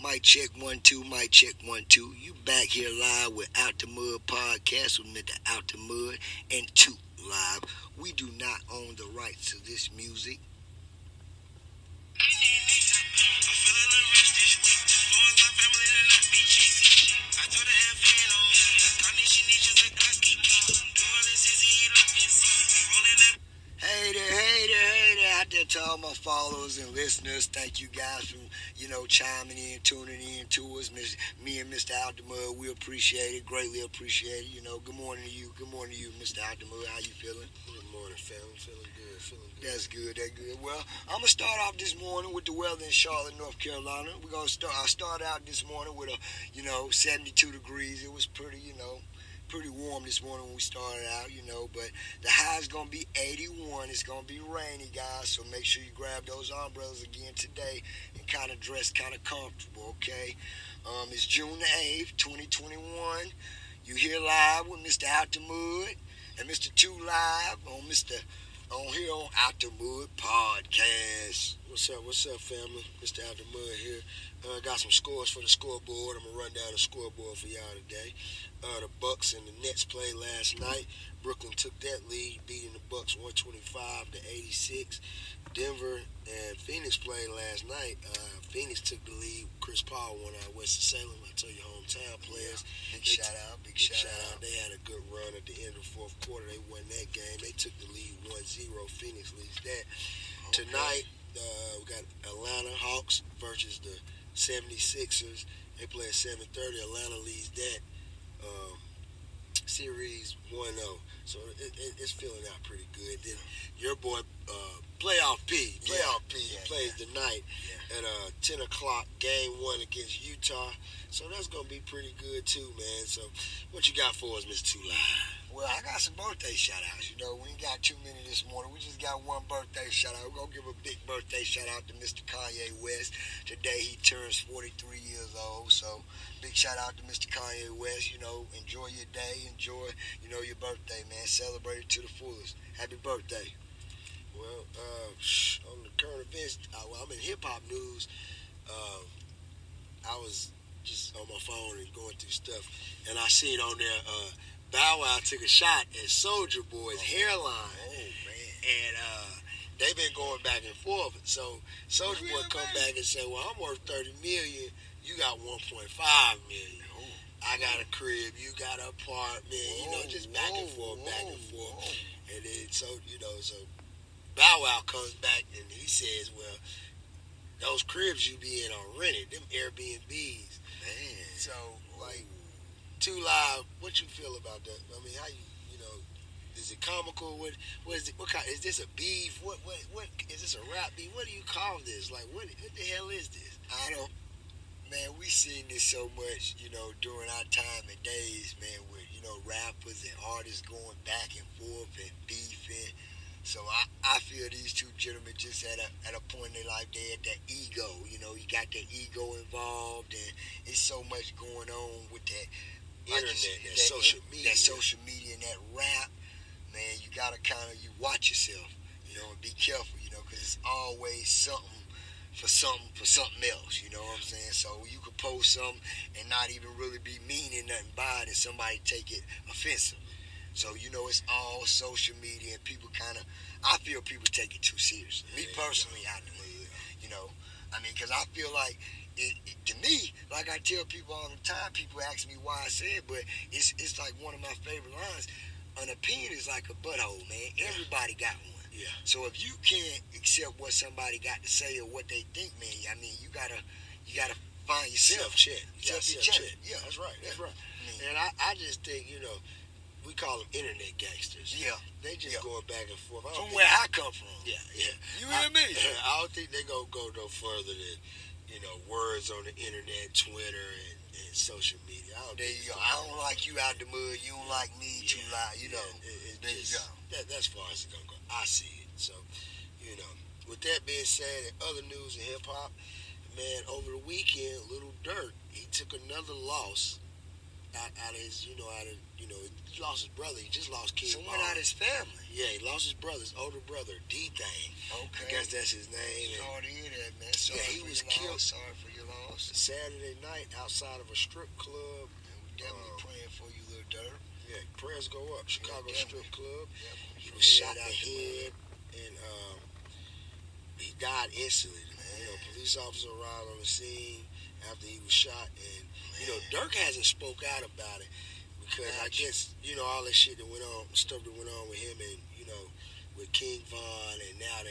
Mic check 1 2, mic check 1 2. You back here live with Out the Mud podcast with Mr. Out the Mud and 2 live. We do not own the rights to this music. Hey there, out there to all my followers and listeners. Thank you guys for, chiming in, tuning in to us. Me and Mr. Out the Mud, we appreciate it, greatly appreciate it. Good morning to you, Mr. Out the Mud. How you feeling? Good morning, fam. Feeling good. That's good. Well, I'm going to start off this morning with the weather in Charlotte, North Carolina. I started out this morning with 72 degrees. It was pretty warm this morning when we started out, but the high is going to be 81. It's going to be rainy, guys, so make sure you grab those umbrellas again today and kind of dress kind of comfortable, okay? It's June the 8th, 2021. You here live with Mr. Out the Mud and Mr. 2 live on here on Out the Mud podcast. What's up, family? Mr. Out the Mud here. Got some scores for the scoreboard. I'm going to run down the scoreboard for y'all today. The Bucks and the Nets played last night. Brooklyn took that lead, beating the Bucks 125-86. Denver and Phoenix played last night. Phoenix took the lead. Chris Paul won out Winston-Salem. I tell you, hometown players. Big shout out. They had a good run at the end of the fourth quarter. They won that game. They took the lead 1-0. Phoenix leads that. Okay. Tonight, we got Atlanta Hawks versus the 76ers. They play at 7:30. Atlanta leads that series 1-0. So it's feeling out pretty good. Then your boy, Playoff P plays tonight at 10 o'clock, game 1 against Utah. So that's going to be pretty good too, man. So what you got for us, Mr. 2 Live? Well, I got some birthday shout-outs. We ain't got too many this morning. We just got one birthday shout-out. We're going to give a big birthday shout-out to Mr. Kanye West. Today he turns 43 years old. So big shout-out to Mr. Kanye West. Enjoy your day. Enjoy, your birthday, man. Celebrate it to the fullest. Happy birthday. Well, on the current events, I'm in hip-hop news. I was just on my phone and going through stuff, and I seen on there Bow Wow took a shot at Soulja Boy's hairline. Oh, man. And they've been going back and forth. So Soulja Boy come back and say, well, I'm worth $30 million. You got $1.5 million. Oh. I got a crib. You got an apartment. Just back and forth. And then, so Bow Wow comes back and he says, well, those cribs you be in are rented. Them Airbnbs. Man. So, 2 Live, what you feel about that? I mean, how is it comical? What is it? What kind? Is this a beef? What is this a rap beef? What do you call this? What the hell is this? Man, we seen this so much, during our time and days, man, with, rappers and artists going back and forth and beefing. So I feel these two gentlemen just at a point in their life, they had that ego, you got that ego involved, and it's so much going on with that internet, that social media. That social media and that rap, man, you gotta you watch yourself, and be careful, because it's always something for something else, you know what I'm saying? So you could post something and not even really be meaning nothing by it, and somebody take it offensive. So, it's all social media, and people I feel people take it too seriously. Me personally, I do. Because I feel like, to me, like I tell people all the time, people ask me why I say it, but it's like one of my favorite lines. An opinion is like a butthole, man. Everybody got one. Yeah. So if you can't accept what somebody got to say or what they think, man, you gotta find yourself. Self-check. Self-check. Yeah, That's right. Yeah. And I just think, we call them internet gangsters. Yeah. They just going back and forth. From where I come from. Yeah. You hear me? I don't think they're going to go no further than, words on the internet, Twitter, and social media. There you go. I don't like you out the mud. You don't like me too loud. There you go. That's as far as it's going to go. I see it. So, with that being said, and other news in hip-hop, man, over the weekend, Little Dirk, he took another loss out of his, he lost his brother. He just lost King. Someone out of his family. Yeah, he lost his older brother, D-Thang. Okay. I guess that's his name. Sorry to hear that, man. Sorry he was killed. Sorry for your loss. lost. Saturday night outside of a strip club. And we definitely praying for you, little Dirk. Yeah, prayers go up. Chicago Strip Club. He From was here shot in out the head, and he died instantly. You know, police officer arrived on the scene after he was shot, and you know, Dirk hasn't spoke out about it because I guess you know all that shit that went on, stuff that went on with him, and you know, with King Von, and now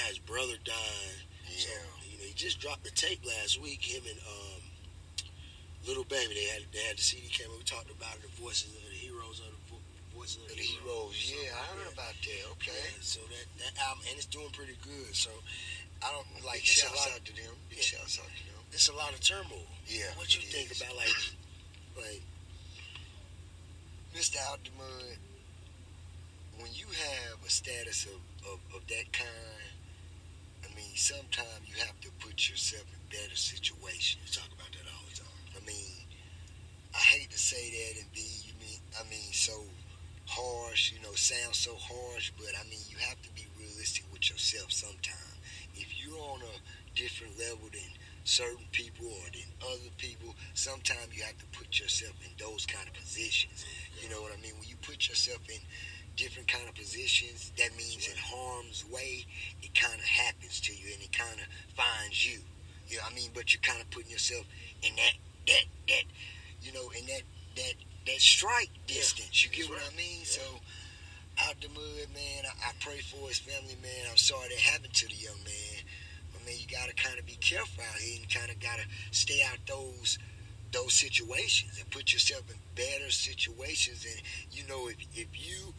his brother died. Yeah. So you know, he just dropped the tape last week. Him and Little Baby, they had the CD came out. We talked about it, the voices of the heroes of the voices of the heroes. Yeah, I heard about that. Okay. Yeah, so that album, and it's doing pretty good. So I don't Like, it's a shouts lot, out to them. Big Yeah. shouts out to them. it's a lot of turmoil. Yeah. What you it think is. about like Mr. Out the Mud, when you have a status of that kind, I mean, sometimes you have to put yourself in better situations. we talk about that all the time? I mean, I hate to say that and so harsh, you know, sound so harsh, but I mean, you have to be realistic with yourself sometimes. If you're on a different level than certain people or than other people, sometimes you have to put yourself in those kind of positions. You know what I mean? When you put yourself in different kind of positions, that means in harm's way, it kind of happens to you and it kind of finds you. You know what I mean? But you're kind of putting yourself in that you know, in that strike distance. You get what I mean? Yeah. So, Out the Mud, man, I pray for his family, man. I'm sorry that happened to the young man. I mean, you got to kind of be careful out here and kind of got to stay out those situations and put yourself in better situations. And, you know, if you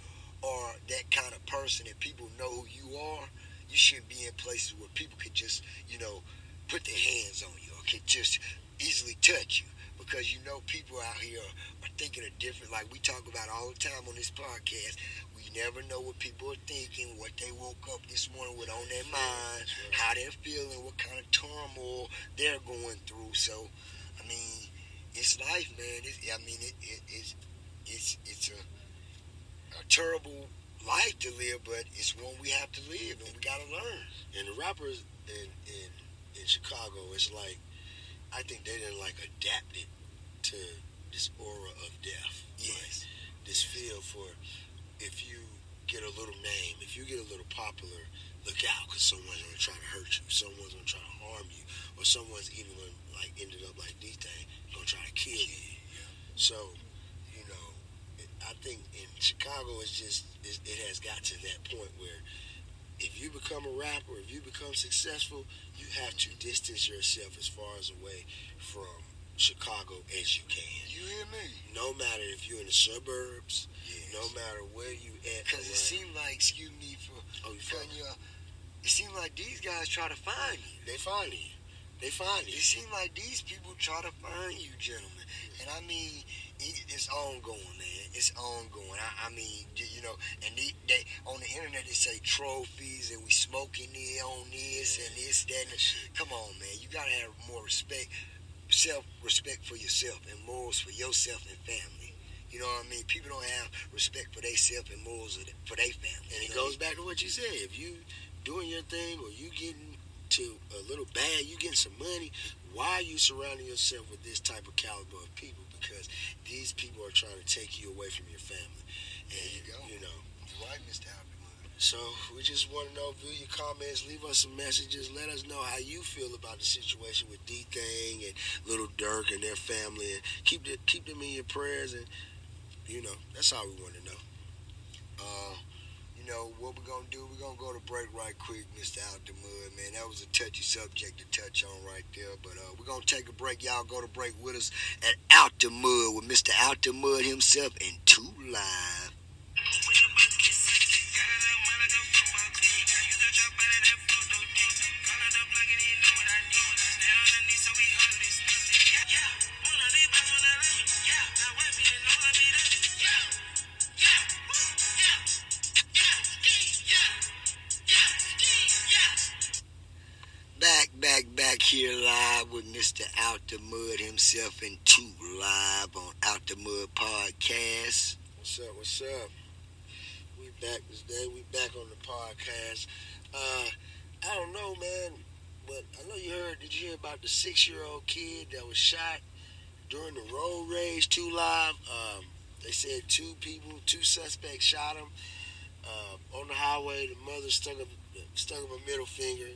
are that kind of person and people know who you are, you shouldn't be in places where people could just, you know, put their hands on you or could just easily touch you. Because you know people out here are thinking of different, like we talk about all the time on this podcast. We never know what people are thinking, what they woke up this morning with on their mind, how they're feeling, what kind of turmoil they're going through. So, I mean, it's life, man. It's a terrible life to live, but it's one we have to live and we gotta learn. And the rappers in Chicago, it's like I think they didn't like adapt it to this aura of death. Yes. Like, this feel for if you get a little name, if you get a little popular, look out because someone's gonna try to hurt you, someone's gonna try to harm you, or someone's even gonna like ended up like D-Thang, gonna try to kill you. So, you know, I think in Chicago it has got to that point where if you become a rapper, if you become successful, you have to distance yourself as far as away from Chicago as you can. You hear me? No matter if you're in the suburbs, Yes. no matter where you at. Because it seemed like, excuse me for cutting you off, it seemed like these guys try to find you. They find you. They find you. It seemed like these people try to find you, gentlemen. And I mean, it's ongoing, man. It's ongoing. I mean, you know, and they on the internet they say trophies and we smoking it on this and this, that, and come on, man. You gotta have more respect, self-respect for yourself and morals for yourself and family. You know what I mean? People don't have respect for themselves and morals for their family. And it goes back to what you said. If you doing your thing or you getting to a little bad, you getting some money, why are you surrounding yourself with this type of caliber of people? Because these people are trying to take you away from your family. And, There you go. You know. You're right, Mr. Alvin. So we just want to know, view your comments, leave us some messages, let us know how you feel about the situation with D-Thang and Little Dirk and their family, and keep them in your prayers, and you know, that's all we want to know. You know, what we're going to do, we're going to go to break right quick, Mr. Out the Mud, man. That was a touchy subject to touch on right there. But we're going to take a break. Y'all go to break with us at Out the Mud with Mr. Out the Mud himself and 2 Live. Back here live with Mr. Out the Mud himself and 2 Live on Out the Mud Podcast. What's up? We back this day. We back on the podcast. I don't know, man. but I know you heard. Did you hear about the 6-year-old kid that was shot during the road rage? 2 Live. They said two suspects shot him on the highway. The mother stuck him a middle finger,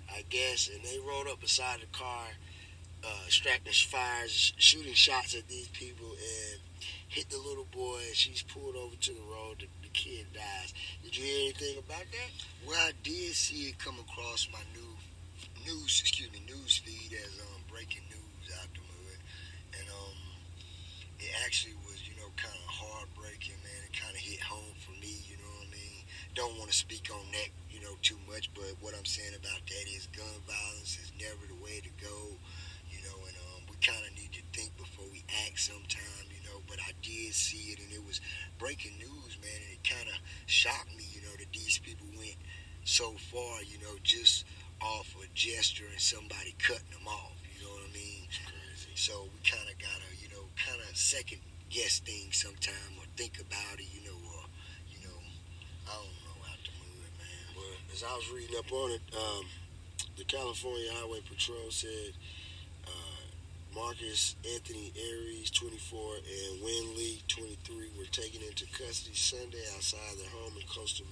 I guess, and they rode up beside the car, extracting fires, shooting shots at these people, and hit the little boy. And she's pulled over to the road. The kid dies. Did you hear anything about that? Well, I did see it come across my news feed as breaking news out the mud, and it actually was kind of heartbreaking, man. It kind of hit home for me, you know what I mean. Don't want to speak on that, too much, but what I'm saying about that is gun violence is never the way to go, and we kind of need to think before we act sometime, but I did see it, and it was breaking news, man, and it kind of shocked me, that these people went so far, just off a gesture and somebody cutting them off, you know what I mean? Crazy. So we kind of gotta, kind of second guess things sometime or think about it, or, I don't know, out the mud, man. Well, as I was reading up on it, the California Highway Patrol said Marcus Anthony Aries, 24, and Win Lee, 23, were taken into custody Sunday outside their home in Costa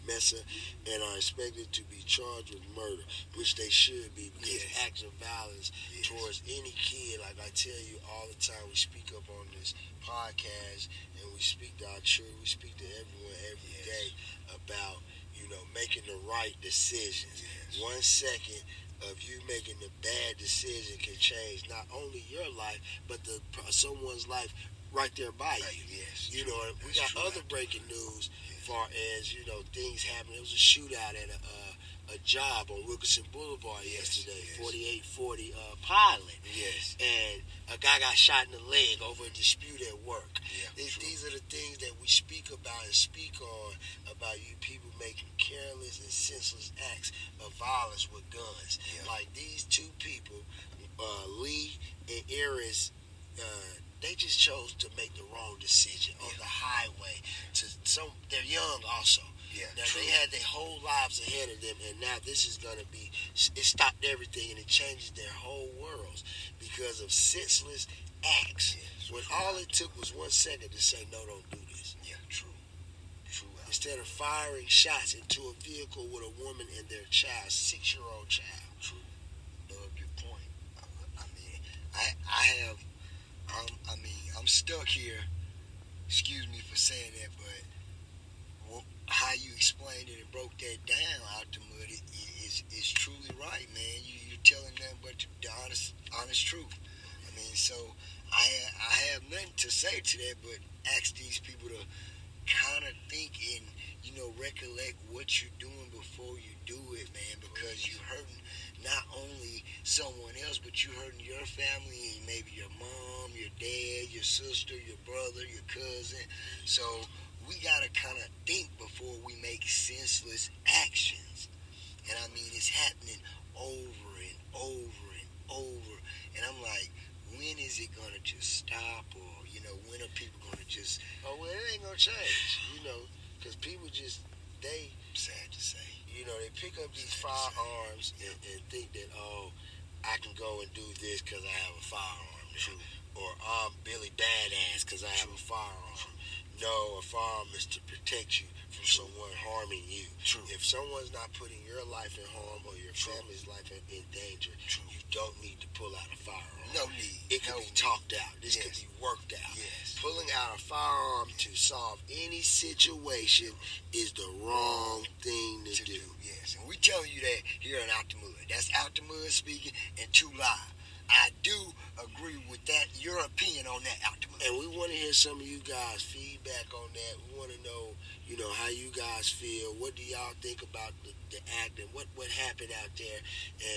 Mesa and are expected to be charged with murder, which they should be, because acts of violence towards any kid, like I tell you all the time, we speak up on this podcast, and we speak to our children, we speak to everyone every day about, making the right decisions. 1 second of you making the bad decision can change not only your life, but someone's life right there by you. Yes. We got other breaking news, far as things happening. There was a shootout at a job on Wilkinson Boulevard yesterday, 4840 Pilot. Yes. And a guy got shot in the leg over a dispute at work. Yeah, these are the things that we speak about and speak on, about you people making careless and senseless acts of violence with guns. Yeah. Like these two people, Lee and Aries, they just chose to make the wrong decision on the highway. They're young also. Yeah, now true. They had their whole lives ahead of them, and now this is going to be, it stopped everything, and it changes their whole worlds because of senseless acts. Yes, when true. all it took was 1 second to say, no, don't do this. Yeah, true. Instead of firing shots into a vehicle with a woman and their child, 6-year-old child. True. Love your point. I'm stuck here. Excuse me for saying that, but how you explained it and broke that down out the mud is truly right, man. You're telling them but the honest truth. So I have nothing to say to that, but ask these people to kind of think and recollect what you're doing before you do it, man, because you're hurting not only someone else, but you're hurting your family, and maybe your mom, your dad, your sister, your brother, your cousin. So we gotta kind of think before we make senseless actions. And it's happening over and over and over. And I'm like, when is it gonna just stop? Or when are people gonna just? Oh well, it ain't gonna change. Because people they sad to say. They pick up these firearms and think that, I can go and do this because I have a firearm. True. Or I'm Billy Badass because I have a firearm. True. No, a firearm is to protect you from someone harming you. True. If someone's not putting your life in harm or your family's life in danger, you don't need to pull out a firearm. No need. It can be talked out. This can be worked out. Yes. Pulling out a firearm to solve any situation is the wrong thing to do. Yes. And we telling you that here on Out the Mud. That's Out the Mud speaking and 2 Live. I do agree with that, your opinion on that, Out the Mud. And we want to hear some of you guys' feedback on that. We want to know, how you guys feel. What do y'all think about the act and what happened out there?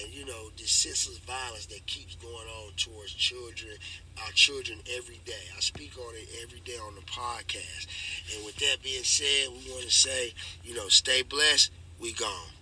And, this senseless violence that keeps going on towards children, our children every day. I speak on it every day on the podcast. And with that being said, we want to say, stay blessed. We gone.